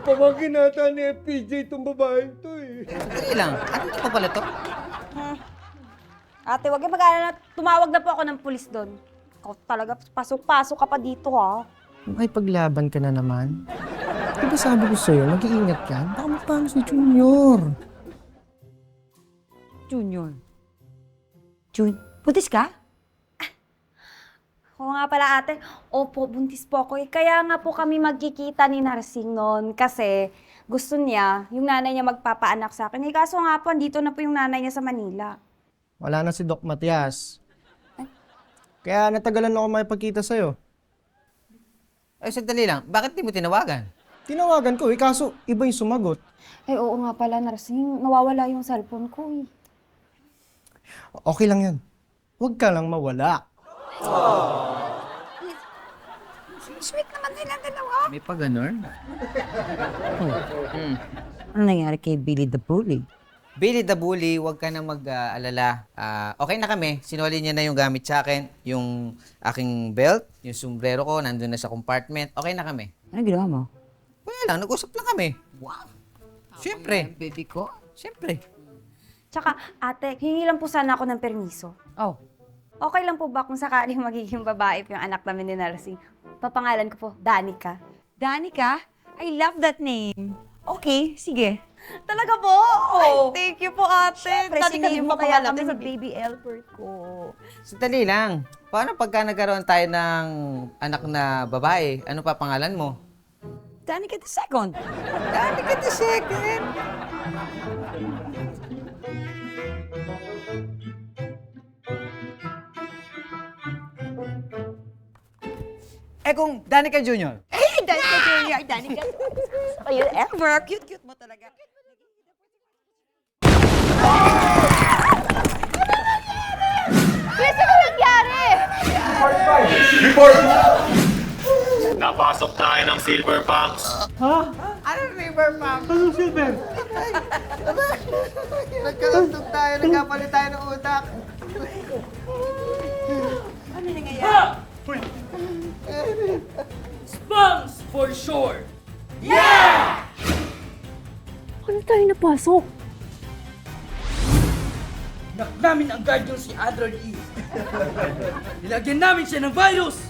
Pamangkin nata ni FPJ itong babaeng to eh. Dali lang, ano pa pala to? Ate, wag yung mag-alala. Tumawag na po ako ng pulis doon. Ikaw talaga, pasok-pasok ka pa dito, ha? May paglaban ka na naman. Di ba sabi ko sa'yo, mag-iingat ka? Baka mapano si Junior. Junior. Buntis ka? Oo nga pala, ate. Opo, buntis po ako. Kaya nga po kami magkikita ni Narsing noon kasi gusto niya, yung nanay niya magpapaanak sa akin. Kaso nga po, andito na po yung nanay niya sa Manila. Wala na si Doc Matias. Kaya natagalan ako makipagkita sa'yo. Ay, sandali lang. Bakit di mo tinawagan? Tinawagan ko kaso iba yung sumagot. Ay, oo nga pala, Narsing. Nawawala yung cellphone ko, eh. Okay lang yan. Huwag ka lang mawala. Sweet naman nilang dalawa. May pa ganun? Ano nangyari kay Billy the Bully? Billy the Bully, huwag ka nang mag-alala. Okay na kami. Sinuli niya na yung gamit sa akin. Yung aking belt, yung sombrero ko, nandun na sa compartment. Okay na kami. Ano ginawa mo? Wala lang, nag-usap lang kami. Wow. Siyempre. Baby ko? Siyempre. Tsaka, ate, hingi lang po sana ako ng permiso. Oh. Okay lang po ba kung sakaling magiging babae po yung anak namin ni Narsing? Papangalan ko po, Danica. Danica? I love that name. Okay, sige. Talaga po? Oh. Thank you po, ate. Siyempre, Danica, sinave din mo po kaya kami kami sa sa baby Albert ko. Sandali lang. Paano pagka nagkaroon tayo ng anak na babae? Ano pa pangalan mo? Danica the second. Danica the second? Eh kung Danica Jr. Hey, Danica Junior, Danica. Kayo ever. Cute mo talaga. Chris, ano nangyari? Report! Napasok tayo ng Silver Fox. Ha? Anong River Pump? Anong silver? Nagkalantog tayo, nagkapalit tayo ng utak. Ano nangyayari? Sponge for sure! Yeah! Ano tayo napasok? Nak namin ang guardian si Android E. Nilagyan namin siya ng virus!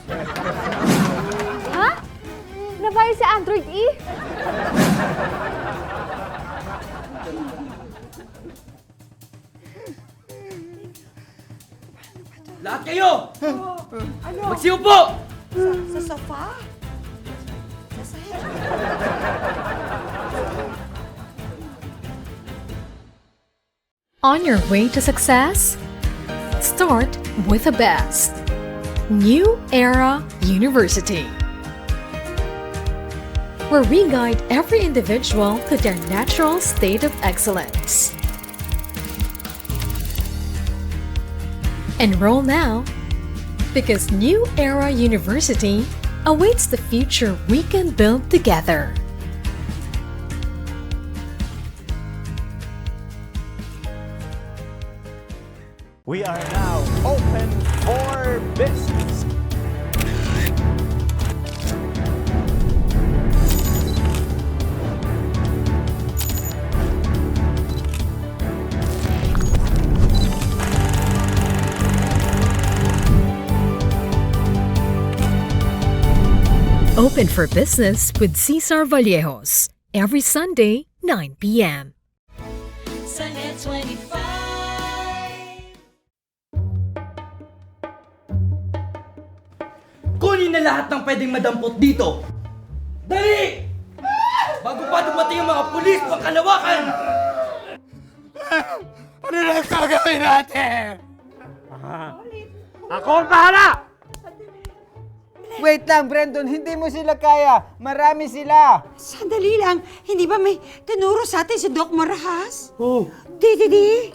Ha? Nabayos si Android E? Lahat kayo! Magsiupo! Sa sofa? Sa sahig? On your way to success? Start with the best. New Era University, where we guide every individual to their natural state of excellence. Enroll now, because New Era University awaits the future we can build together. We are now open for business. Open for Business with Cesar Vallejos. Every Sunday, 9 p.m. Sa Net 25. Kunin na lahat ng pwedeng madampot dito. Dali! Bago pa dumating ang mga pulis, pagkalawakan! Ano na ang gagawin natin? Ako ang bahala! Wait lang, Brandon. Hindi mo sila kaya. Marami sila. Sandali lang. Hindi ba may tinuro sa atin si Doc Marahas? Oh. Di.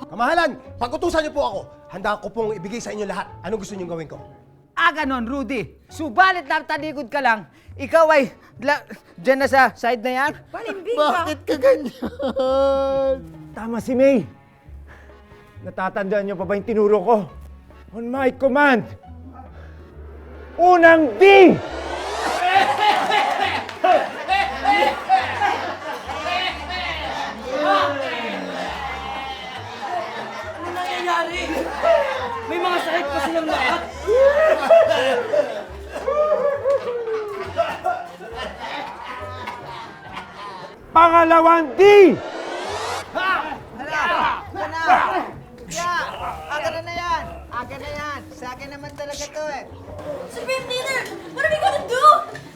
Kamahalan, pag-utusan niyo po ako. Handa ko pong ibigay sa inyo lahat. Anong gusto niyong gawin ko? Ganon, Rudy. Subalit lang talikod ka lang. Ikaw ay dyan na sa side na yan. Palimbing Bakit ka ganyan? Tama si May. Natatandaan niyo pa ba yung tinuro ko? On my command. Unang D! Ano nangyayari? May mga sakit pa silang lahat. Pangalawang D! Aga na yan. Aga na yan. Sa akin naman talaga to eh. Supreme Leader, what are we gonna do?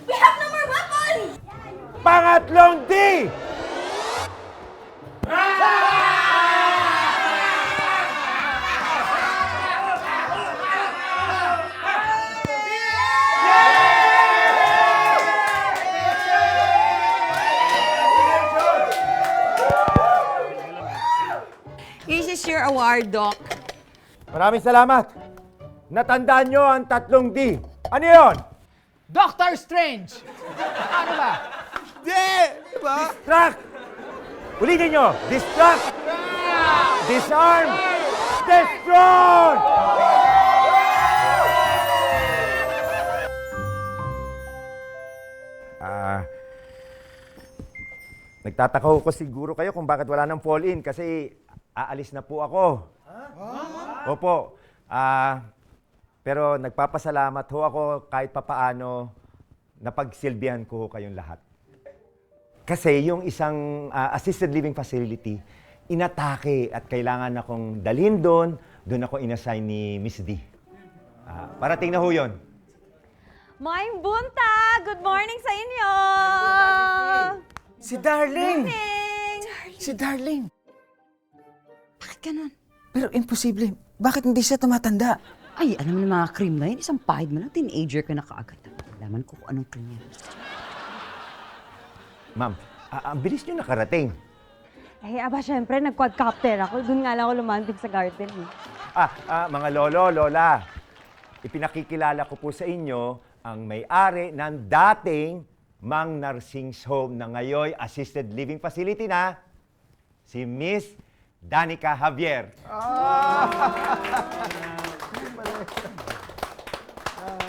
We have no more weapons! Pangatlong D! This is your award, Doc. Maraming salamat. Natandaan nyo ang tatlong D. Ano yun? Doctor Strange! Ano ba? Diba? Distract! Ulitin nyo! Distract! Disarm! Destroy! Nagtataka ko siguro kayo kung bakit wala nang fall-in kasi aalis na po ako. Opo. Pero nagpapasalamat ho ako kahit papaano napagsilbihan ko kayong lahat. Kasi yung isang assisted living facility, inatake at kailangan akong dalhin doon ako inassign ni Miss D. Parating na ho yun. Maing bunta! Good morning sa inyo! Si Darling! Morning! Si Darling! Bakit ganun? Pero imposible. Bakit hindi siya tumatanda? Ay, alam mo na mga cream na yun. Isang pahid mo lang, teenager ka na kaagad. Alaman ko kung anong cream yan. Ma'am, ang bilis nyo nakarating. Syempre, nag-quadcopter ako. Doon nga lang ako lumanting sa garden. Mga lolo, lola, ipinakikilala ko po sa inyo ang may-ari ng dating Mang Narsing's Home na ngayon assisted living facility na, si Miss Danica Javier.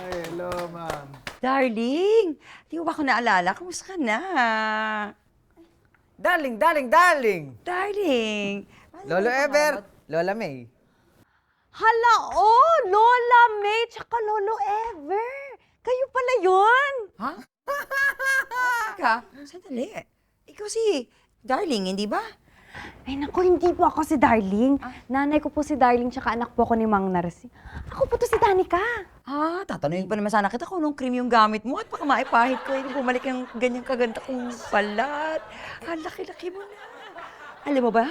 Hello, ma'am. Darling, di mo ba ako naalala? Kumusta ka na? Darling! Darling! Lolo Ever, Lola May. Hala, Lola May tsaka Lolo Ever. Kayo pala yun. Ha? Teka, sandali. Ikaw si Darling, hindi ba? Ay naku, hindi po ako si Darling. Nanay ko po si Darling tsaka anak po ako ni Mang Narsing. Ako po to si Danica. Tatanungin pa naman sana kita kung anong cream yung gamit mo at baka maipahid ko yung bumalik yung ganyang kaganda kong balat. Laki-laki mo na. Alam mo ba,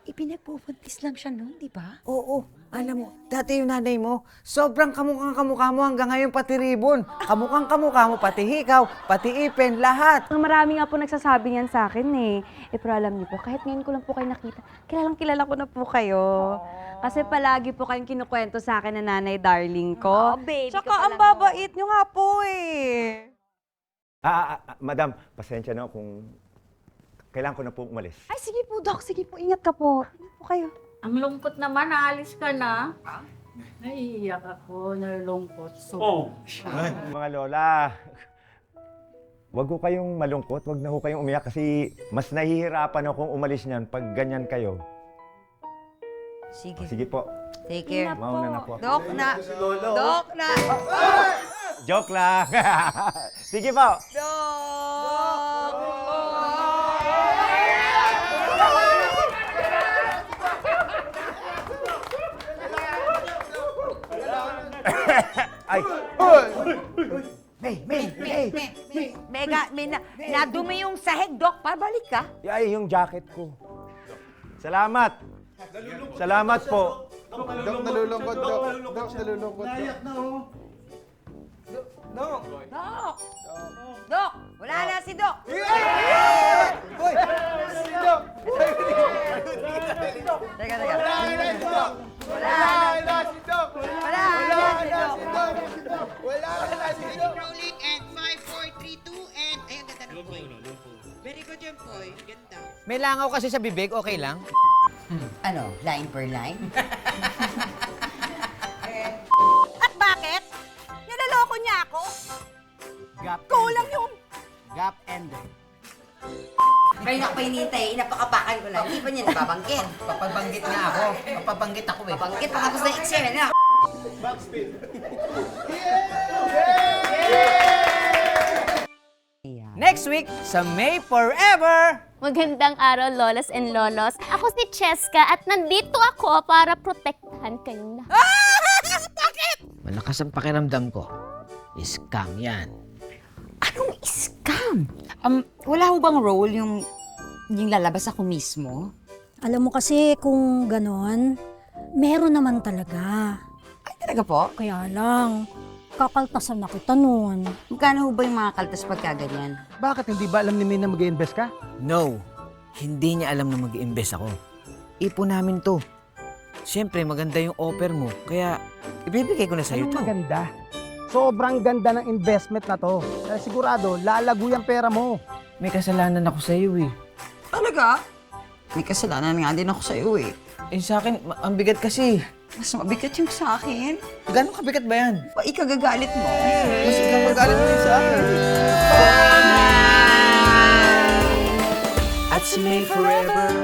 ipinagpupuntis lang siya noon, di ba? Oo. Alam mo, dati yung nanay mo, sobrang kamukhang-kamukha mo hanggang ngayon pati ribbon. Kamukhang-kamukha mo, pati hikaw, pati ipin, lahat. Marami nga po nagsasabi niyan sa akin eh. Pero alam niyo po, kahit ngayon ko lang po kayo nakita, kilalang-kilala ko na po kayo. Kasi palagi po kayong kinukwento sa akin na nanay darling ko. baby Tsaka ka ang babait niyo nga po eh. Madam, pasensya na kung kailangan ko na po umalis. Ay, sige po, Doc. Sige po, ingat ka po. Ingat po kayo. Ang lungkot naman, aalis ka na. Naiiyak ako, nalulungkot. Mga lola, wag ko kayong malungkot, wag na ho kayong umiyak kasi mas nahihirapan akong umalis niyan pag ganyan kayo. Sige. Sige po. Take care. Mauna na po. Doc na. Doc na. Joke lang. Sige po. Ay. Nadumi yung sahig, Dok. Pabalik ka. Ay, yung jacket ko. Salamat. Salamat po. Dok, nalulungkot, Dok. Dok, nalulungkot, Dok. Naiyak na, Dok! Dok! Wala na si Dok! Hoy! Si Dok! Teka. Wala na si Dok! Wala na si Dok! Wala na si Dok! Wala na si Dok! Rolling and 5, 4, 3, 2, and... Ay, ang ganda ng Poy. Very good yung Poy. Ganda. May langaw kasi sa bibig, okay lang? Ano? Line per line? At bakit? Nilaloko niya ako? Kulang yung... Gap ender. Kaya na ko pa hinihintay, napakabakan ko lang. Hindi pa niya nababanggit. Papabanggit nga ako. Papabanggit ako eh. Pabanggit pa tapos na eksena. Backspin. Next week, sa May Forever! Magandang araw, lolas and lolos. Ako si Cheska at nandito ako para protektahan kayong lahat. Malakas ang pakiramdam ko. Scam yan. Anong scam? Wala ho bang role yung lalabas ako mismo? Alam mo kasi kung ganon, meron naman talaga. Ay, talaga po? Kaya lang, kakaltasan na kita nun. Magkano ho ba yung mga kaltas pagka ganyan? Bakit hindi ba alam ni May na mag-i-invest ka? No. Hindi niya alam na mag-i-invest ako. Ipon namin to. Siyempre, maganda yung offer mo. Kaya, ibibigay ko na sa'yo to. Maganda? Sobrang ganda ng investment na to. Dahil sigurado, lalago yung pera mo. May kasalanan ako sa'yo eh. Talaga? May kasalanan nga din ako sa'yo eh. Eh sa akin, ang bigat kasi. Mas mabigat yung sa akin. Gano'ng kabigat ba yan? Pa ikagagalit mo. Mas ikagagalit mo yun sa akin. At si May Forever